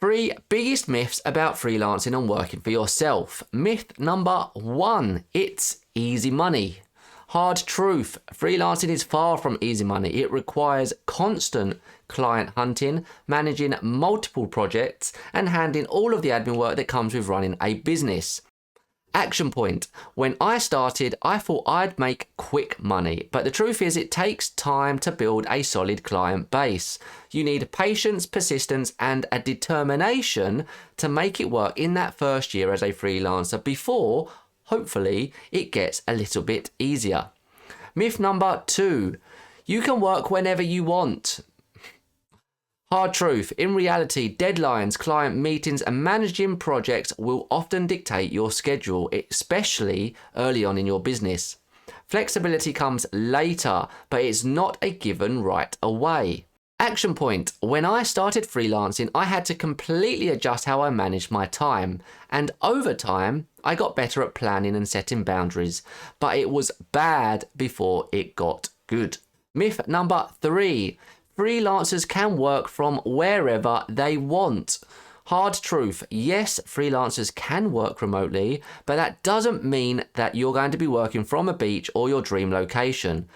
3 biggest myths about freelancing and working for yourself. Myth number 1, it's easy money. Hard truth, freelancing is far from easy money. It requires constant client hunting, managing multiple projects, and handling all of the admin work that comes with running a business. Action point. When I started, I thought I'd make quick money, but the truth is it takes time to build a solid client base. You need patience, persistence, and a determination to make it work in that first year as a freelancer before, hopefully, it gets a little bit easier. Myth number 2, you can work whenever you want. Hard truth, in reality, deadlines, client meetings, and managing projects will often dictate your schedule, especially early on in your business. Flexibility comes later, but it's not a given right away. Action point, when I started freelancing, I had to completely adjust how I managed my time, and over time, I got better at planning and setting boundaries, but it was bad before it got good. Myth number 3, freelancers can work from wherever they want. Hard truth, yes, freelancers can work remotely, but that doesn't mean that you're going to be working from a beach or your dream location.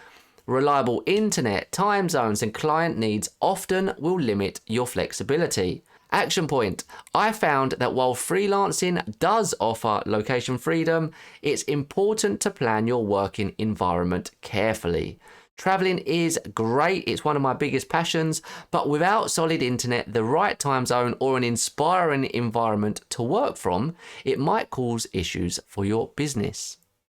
Reliable internet, time zones, and client needs often will limit your flexibility. Action point, I found that while freelancing does offer location freedom, it's important to plan your working environment carefully. Traveling is great, it's one of my biggest passions, but without solid internet, the right time zone, or an inspiring environment to work from, it might cause issues for your business.